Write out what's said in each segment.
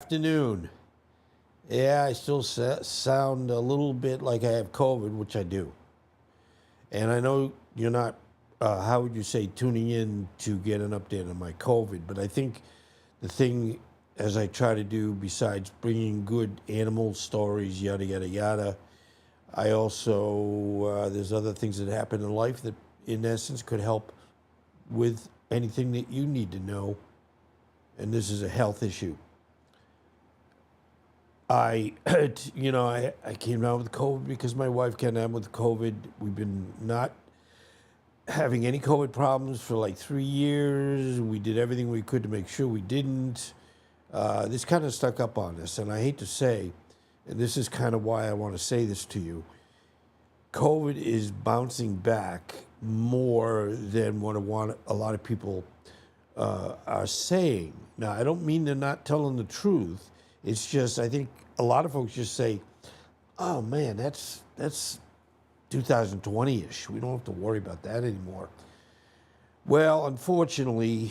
Afternoon. Yeah, I still sound a little bit like I have COVID, which I do. And I know you're not, how would you say, tuning in to get an update on my COVID, but I think the thing, as I try to do, besides bringing good animal stories, yada, yada, yada, I also, there's other things that happen in life that, in essence, could help with anything that you need to know. And this is a health issue. I came down with COVID because my wife came down with COVID. We've been not having any COVID problems for like 3 years. We did everything we could to make sure we didn't. This kind of stuck up on us, and I hate to say, and this is kind of why I want to say this to you, COVID is bouncing back more than what a lot of people are saying. Now, I don't mean they're not telling the truth. It's just, I think a lot of folks just say, oh man, that's 2020-ish. We don't have to worry about that anymore. Well, unfortunately,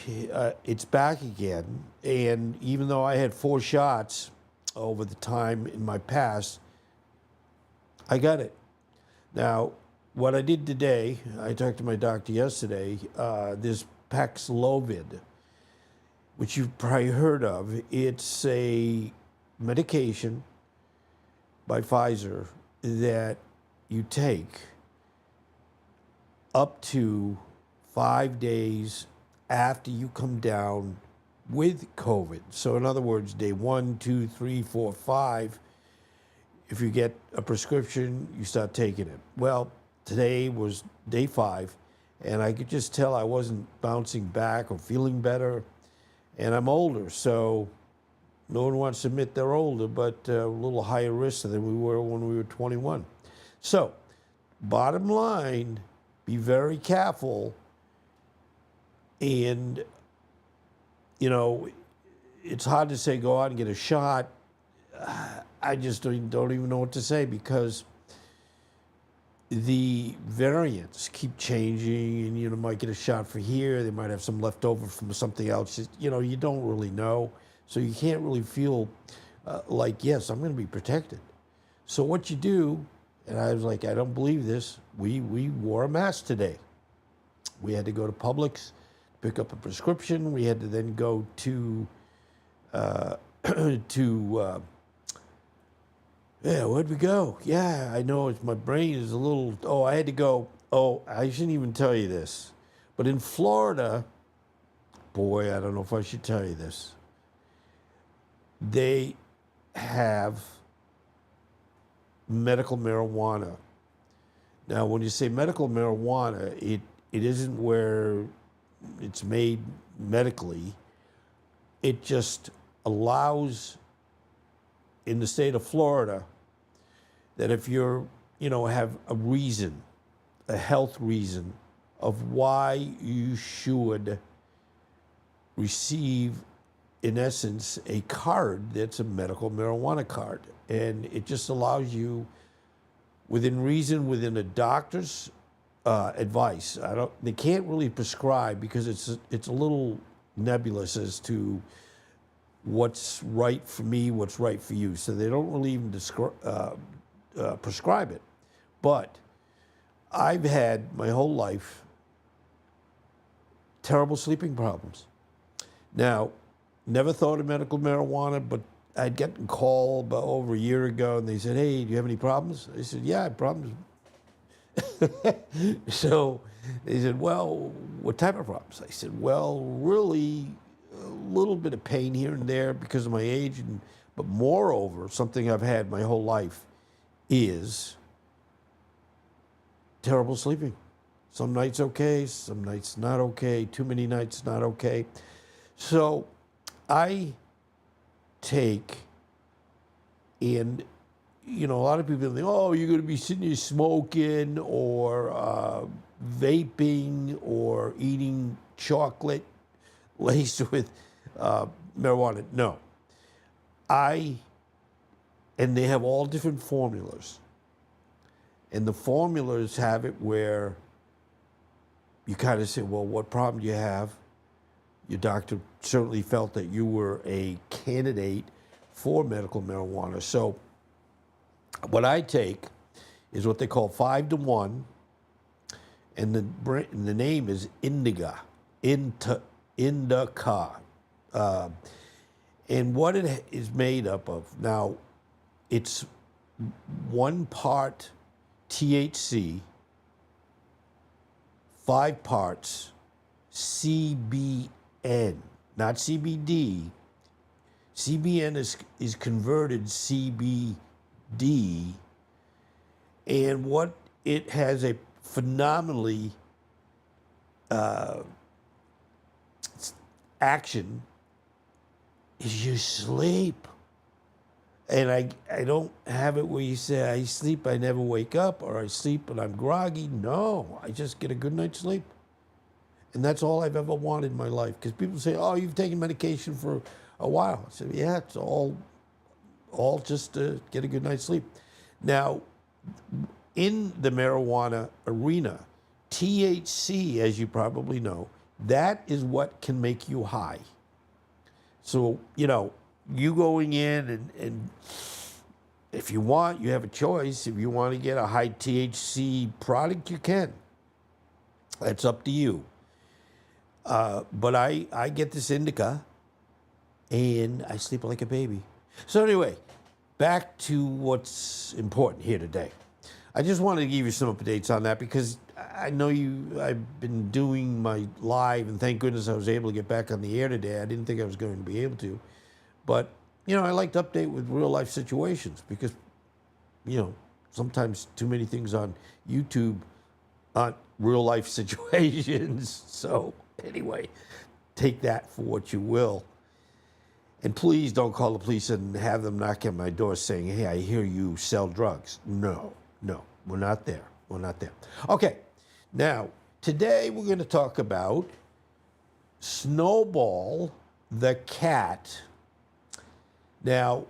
it's back again. And even though I had 4 shots over the time in my past, I got it. Now, what I did today, I talked to my doctor yesterday, this Paxlovid, which you've probably heard of. It's a medication by Pfizer that you take up to 5 days after you come down with COVID. So in other words, day 1, 2, 3, 4, 5, if you get a prescription, you start taking it. Well, today was day 5, and I could just tell I wasn't bouncing back or feeling better. And I'm older, so no one wants to admit they're older, but a little higher risk than we were when we were 21. So, bottom line, be very careful. And, it's hard to say go out and get a shot. I just don't even know what to say, because the variants keep changing, and you might get a shot for here. They might have some left over from something else. You don't really know, so you can't really feel like, yes, I'm going to be protected. So what you do, and I was like, I don't believe this. We wore a mask today. We had to go to Publix, pick up a prescription. We had to then go to yeah, where'd we go? Yeah, I know, my brain is a little, I had to go, I shouldn't even tell you this. But in Florida, boy, I don't know if I should tell you this. They have medical marijuana. Now, when you say medical marijuana, it isn't where it's made medically. It just allows, in the state of Florida, that if you're, have a reason, a health reason of why you should receive, in essence, a card that's a medical marijuana card. And it just allows you, within reason, within a doctor's advice. They can't really prescribe, because it's a little nebulous as to what's right for me, what's right for you. So they don't really even prescribe it. But I've had my whole life terrible sleeping problems. Now, never thought of medical marijuana, but I'd gotten a call about over a year ago, and they said, hey, do you have any problems? I said, yeah, I have problems. So they said, well, what type of problems? I said, well, really, a little bit of pain here and there because of my age, but moreover, something I've had my whole life is terrible sleeping. Some nights okay, some nights not okay, too many nights not okay. So I take, and a lot of people think, oh, you're going to be sitting here smoking or vaping or eating chocolate laced with marijuana. No. And they have all different formulas. And the formulas have it where you kind of say, well, what problem do you have? Your doctor certainly felt that you were a candidate for medical marijuana. So what I take is what they call 5-to-1, and the name is indica, indica. And what it is made up of, now, it's 1 part THC, 5 parts CBN, not CBD. CBN is converted CBD, and what it has a phenomenally action is you sleep. And I don't have it where you say, I sleep, I never wake up, or I sleep and I'm groggy. No, I just get a good night's sleep. And that's all I've ever wanted in my life. Because people say, oh, you've taken medication for a while. I said, yeah, it's all just to get a good night's sleep. Now, in the marijuana arena, THC, as you probably know, that is what can make you high. So, you going in and if you want, you have a choice. If you want to get a high THC product, you can. That's up to you. But I get this indica, and I sleep like a baby. So anyway, back to what's important here today. I just wanted to give you some updates on that because I know I've been doing my live, and thank goodness I was able to get back on the air today. I didn't think I was going to be able to. But, I like to update with real life situations because, sometimes too many things on YouTube aren't real life situations. So anyway, take that for what you will. And please don't call the police and have them knock at my door saying, hey, I hear you sell drugs. No, we're not there. We're not there. Okay, now, today we're going to talk about Snowball the Cat. Now,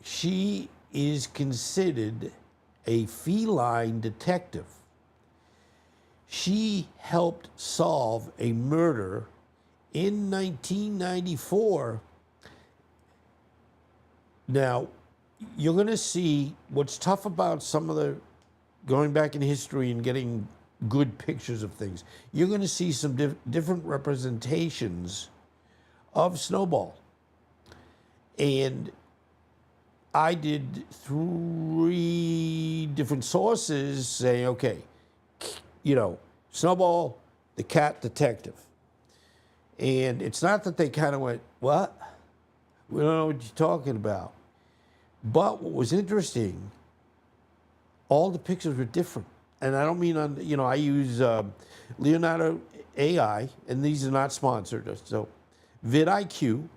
she is considered a feline detective. She helped solve a murder in 1994. Now, you're going to see what's tough about some of the going back in history and getting good pictures of things. You're going to see some different representations of Snowball. And I did 3 different sources saying, okay, Snowball the Cat Detective. And it's not that they kind of went, what? We don't know what you're talking about. But what was interesting, all the pictures were different. And I don't mean I use Leonardo AI, and these are not sponsored. So vidIQ,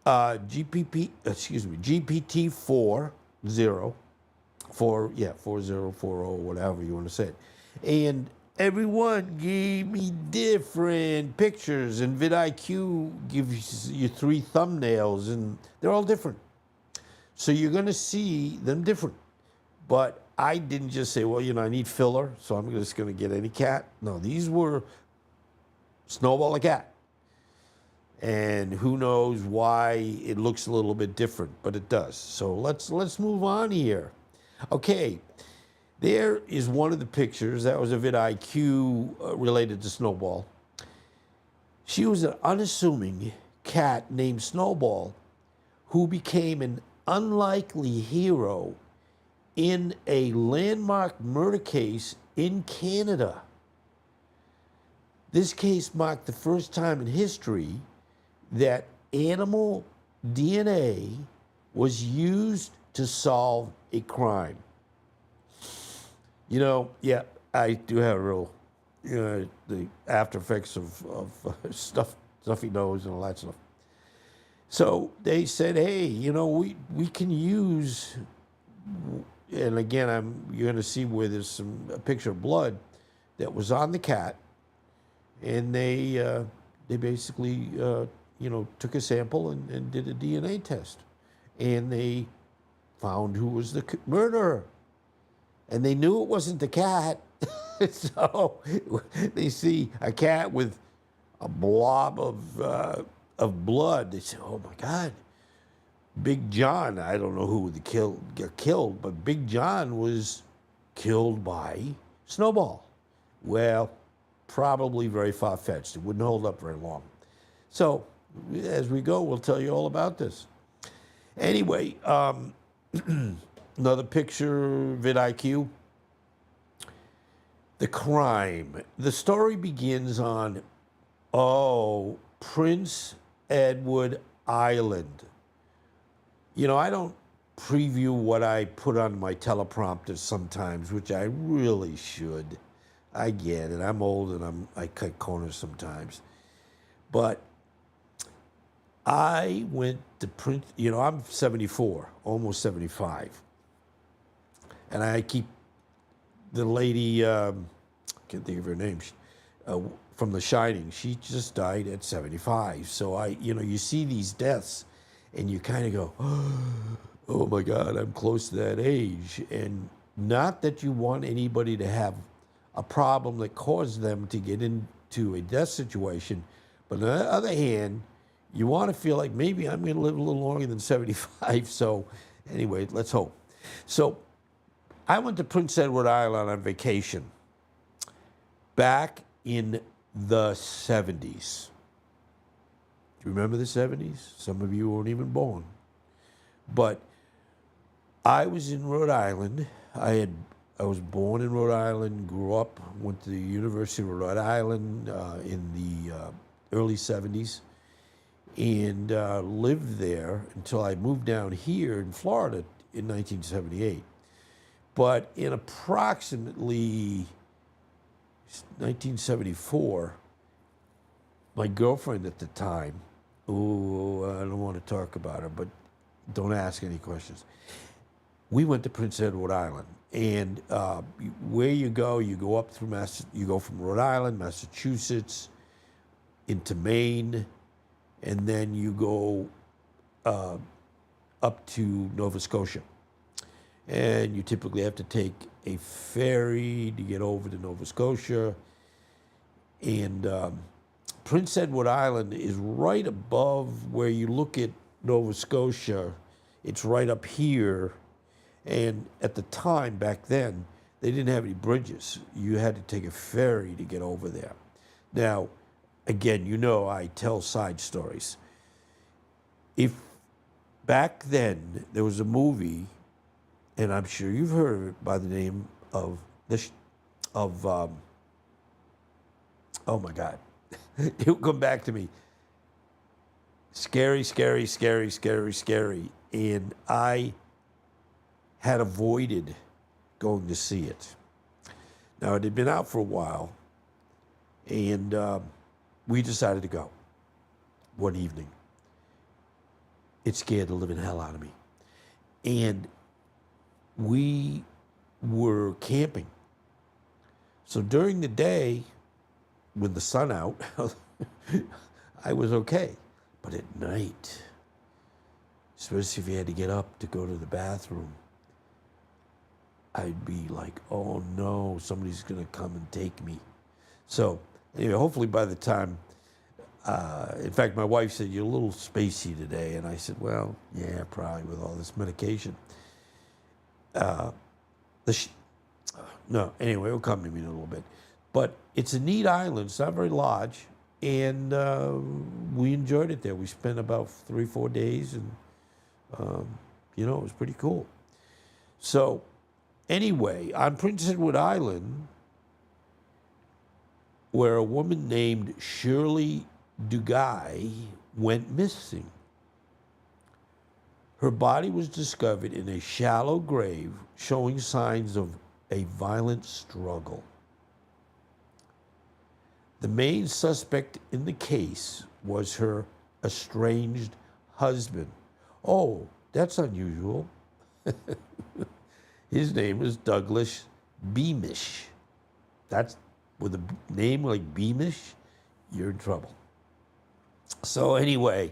GPT-4, 4040, whatever you want to say it. And everyone gave me different pictures, and vidIQ gives you 3 thumbnails, and they're all different. So you're going to see them different. But I didn't just say, well, I need filler, so I'm just going to get any cat. No, these were Snowball the Cat. And who knows why it looks a little bit different, but it does. So let's move on here. Okay, there is one of the pictures. That was a vidIQ related to Snowball. She was an unassuming cat named Snowball who became an unlikely hero in a landmark murder case in Canada. This case marked the first time in history that animal DNA was used to solve a crime. Yeah, I do have a real, the after effects of stuffy nose and all that stuff. So they said, hey, we can use, and again, you're going to see where there's a picture of blood that was on the cat, and they basically took a sample and did a DNA test, and they found who was the murderer, and they knew it wasn't the cat. So they see a cat with a blob of of blood. They said, "Oh my God, Big John." I don't know who got killed, but Big John was killed by Snowball. Well, probably very far-fetched. It wouldn't hold up very long. So, as we go, we'll tell you all about this. Anyway, another picture, vidIQ. The crime. The story begins on, Prince Edward Island. You know, I don't preview what I put on my teleprompter sometimes, which I really should. I get it. I'm old and I cut corners sometimes. But I went to Prince, I'm 74, almost 75. And I keep the lady, can't think of her name, from The Shining. She just died at 75. So you see these deaths and you kind of go, oh my God, I'm close to that age. And not that you want anybody to have a problem that caused them to get into a death situation. But on the other hand, you want to feel like maybe I'm going to live a little longer than 75. So anyway, let's hope. So I went to Prince Edward Island on vacation back in the 70s. Do you remember the 70s? Some of you weren't even born. But I was in Rhode Island. I was born in Rhode Island, grew up, went to the University of Rhode Island in the early 70s, and lived there until I moved down here in Florida in 1978. But in approximately 1974, my girlfriend at the time, I don't want to talk about her, but don't ask any questions. We went to Prince Edward Island, and where you go up through you go from Rhode Island, Massachusetts, into Maine, and then you go up to Nova Scotia. And you typically have to take a ferry to get over to Nova Scotia. And Prince Edward Island is right above where you look at Nova Scotia. It's right up here. And at the time, back then, they didn't have any bridges. You had to take a ferry to get over there. Now, again, I tell side stories. If back then there was a movie, and I'm sure you've heard of it by the name of oh my God, it'll come back to me. Scary, scary, scary, scary, scary. And I had avoided going to see it. Now, it had been out for a while, and we decided to go one evening. It scared the living hell out of me. And we were camping. So during the day, with the sun out, I was okay. But at night, especially if you had to get up to go to the bathroom, I'd be like, oh no, somebody's going to come and take me. So anyway, hopefully by the time, in fact, my wife said, you're a little spacey today. And I said, well, yeah, probably with all this medication. No, anyway, it'll come to me in a little bit. But it's a neat island. It's not very large. And we enjoyed it there. We spent about 3-4 days. And, it was pretty cool. So anyway, on Prince Edward Island, where a woman named Shirley Dugai went missing. Her body was discovered in a shallow grave showing signs of a violent struggle. The main suspect in the case was her estranged husband. Oh, that's unusual. His name was Douglas Beamish. That's with a name like Beamish, you're in trouble. So anyway,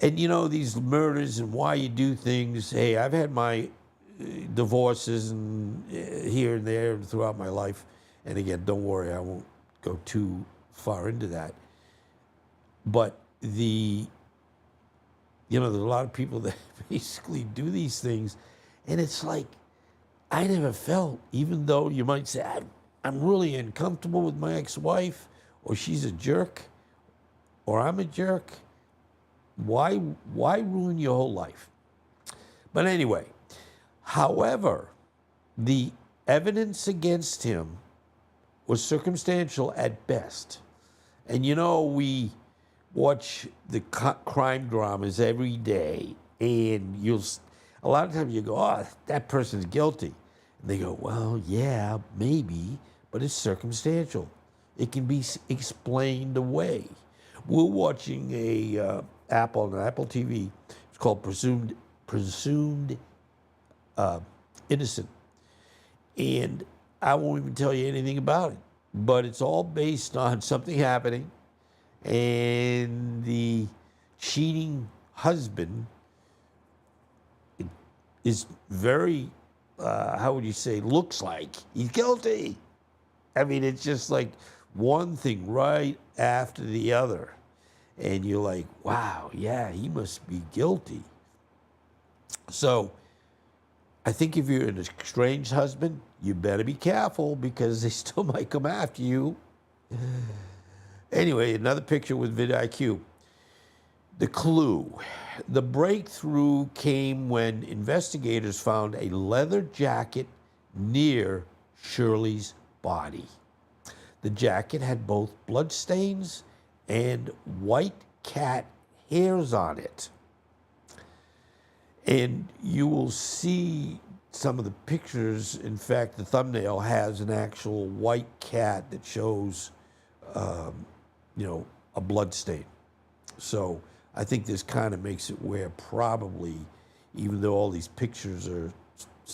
and these murders and why you do things. Hey, I've had my divorces and here and there throughout my life. And again, don't worry, I won't go too far into that. But the, there's a lot of people that basically do these things, and it's like, I never felt, even though you might say, I'm really uncomfortable with my ex-wife, or she's a jerk, or I'm a jerk. Why ruin your whole life? But anyway, however, the evidence against him was circumstantial at best. And we watch the crime dramas every day, and a lot of times you go, oh, that person's guilty. And they go, well, yeah, maybe, but it's circumstantial. It can be explained away. We're watching on Apple TV. It's called Presumed Innocent. And I won't even tell you anything about it. But it's all based on something happening, and the cheating husband is very, how would you say, looks like he's guilty. I mean, it's just like one thing right after the other. And you're like, wow, yeah, he must be guilty. So I think if you're an estranged husband, you better be careful, because they still might come after you. Anyway, another picture with vidIQ. The clue. The breakthrough came when investigators found a leather jacket near Shirley's body. The jacket had both bloodstains and white cat hairs on it. And you will see some of the pictures. In fact, the thumbnail has an actual white cat that shows, a blood stain. So I think this kind of makes it where probably, even though all these pictures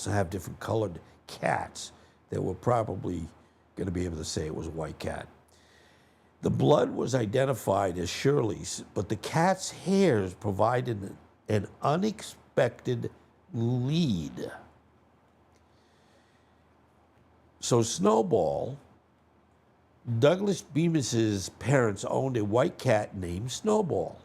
have different colored cats, that we're probably going to be able to say it was a white cat. The blood was identified as Shirley's, but the cat's hairs provided an unexpected lead. So Snowball, Douglas Bemis's parents owned a white cat named Snowball.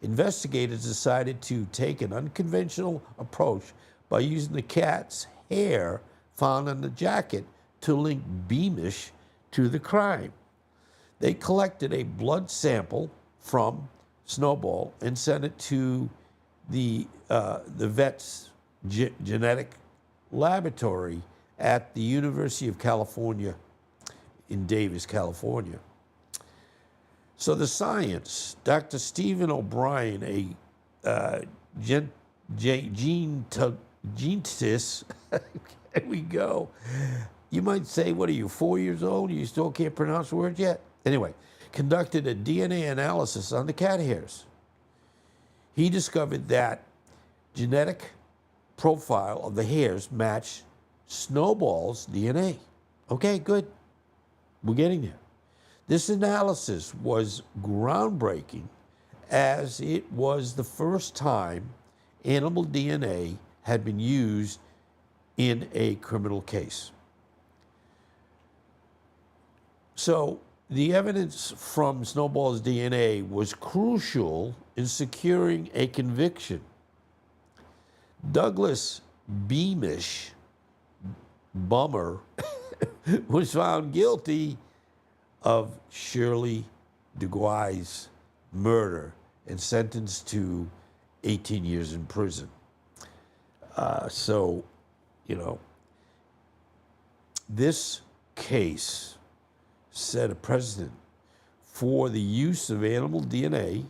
Investigators decided to take an unconventional approach by using the cat's hair found on the jacket to link Beamish to the crime. They collected a blood sample from Snowball and sent it to the vet's genetic laboratory at the University of California in Davis, California. So the science, Dr. Stephen O'Brien, a genetist, there we go. You might say, what are you, 4 years old? You still can't pronounce words yet? Anyway, conducted a DNA analysis on the cat hairs. He discovered that genetic profile of the hairs matched Snowball's DNA. Okay, good. We're getting there. This analysis was groundbreaking, as it was the first time animal DNA had been used in a criminal case. So the evidence from Snowball's DNA was crucial in securing a conviction. Douglas Beamish, Bummer, was found guilty of Shirley DeGui's murder and sentenced to 18 years in prison. This case set a precedent for the use of animal DNA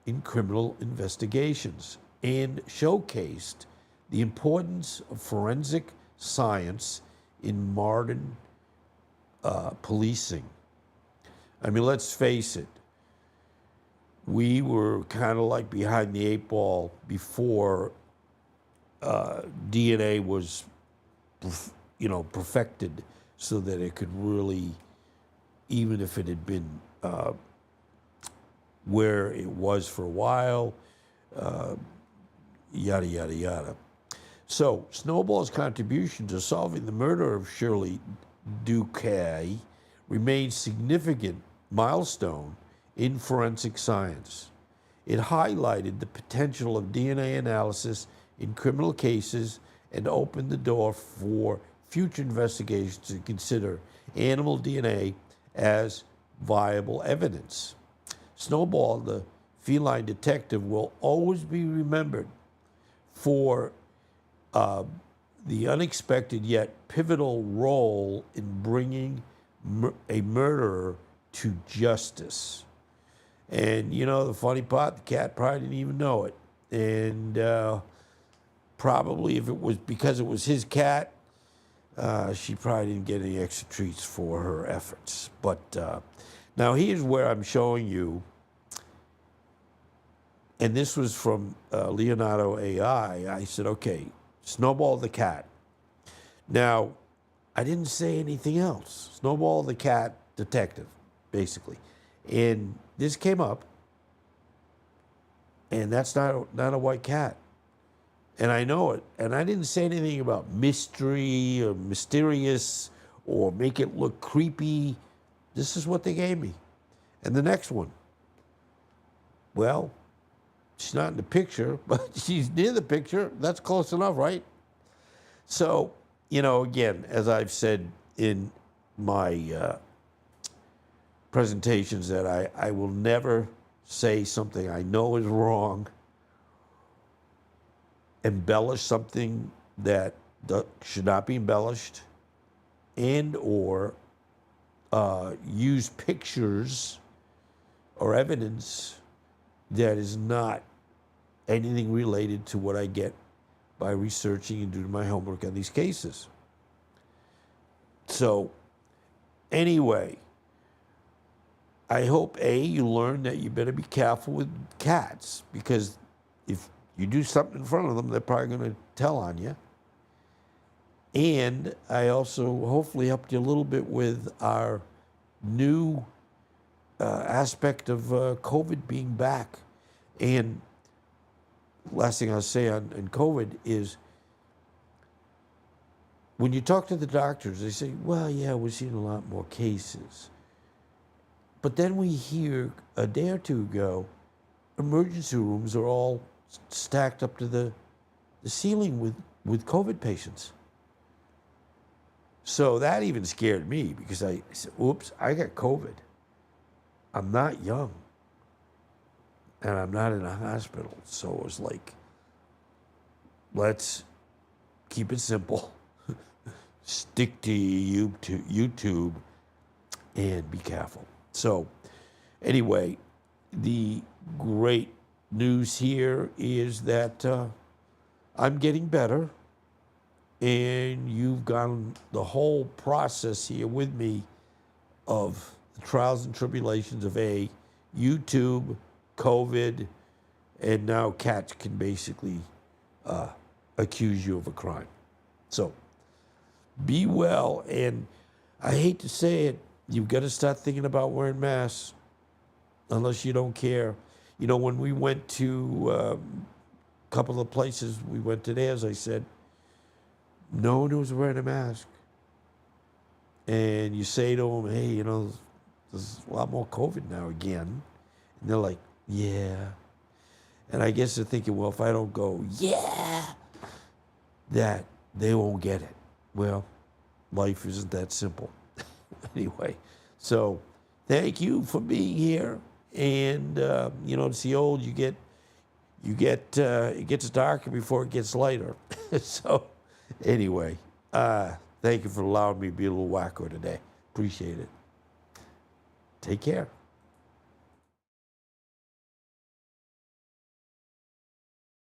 in criminal investigations and showcased the importance of forensic science in modern policing. I mean, let's face it, we were kind of like behind the eight ball before DNA was, perfected so that it could really, even if it had been where it was for a while, yada, yada, yada. So Snowball's contribution to solving the murder of Shirley DeGui remains a significant milestone in forensic science. It highlighted the potential of DNA analysis in criminal cases and opened the door for future investigations to consider animal DNA as viable evidence. Snowball, the feline detective, will always be remembered for the unexpected yet pivotal role in bringing a murderer to justice. And you know, the funny part, the cat probably didn't even know it. And probably if it was because it was his cat, she probably didn't get any extra treats for her efforts. But now here's where I'm showing you, and this was from Leonardo AI. I said, okay, Snowball the Cat. Now, I didn't say anything else. Snowball the Cat Detective, basically. And this came up, and that's not a white cat. And I know it. And I didn't say anything about mystery or mysterious or make it look creepy. This is what they gave me. And the next one, well, she's not in the picture, but she's near the picture. That's close enough, right? So, you know, again, as I've said in my presentations, that I will never say something I know is wrong, embellish something that should not be embellished, and or use pictures or evidence that is not anything related to what I get by researching and doing my homework on these cases. So, anyway, I hope, A, you learn that you better be careful with cats, because if you do something in front of them, they're probably going to tell on you. And I also hopefully helped you a little bit with our new aspect of COVID being back. And last thing I'll say on COVID is, when you talk to the doctors, they say, well, yeah, we're seeing a lot more cases. But then we hear a day or two ago, emergency rooms are all stacked up to the ceiling with COVID patients. So that even scared me, because I said, oops, I got COVID. I'm not young, and I'm not in a hospital. So it was like, let's keep it simple. Stick to YouTube and be careful. So anyway, the great news here is that I'm getting better, and you've gone the whole process here with me of the trials and tribulations of YouTube, COVID, and now cats can basically accuse you of a crime. So be well, and I hate to say it, you've got to start thinking about wearing masks, unless you don't care. You know, when we went to a couple of places, we went to theirs, I said, no one was wearing a mask. And you say to them, hey, you know, there's a lot more COVID now again. And they're like, yeah. And I guess they're thinking, well, if I don't go, yeah, that they won't get it. Well, life isn't that simple. Anyway, so thank you for being here. And, you know, to see old, it gets darker before it gets lighter. So anyway, thank you for allowing me to be a little wacko today. Appreciate it. Take care.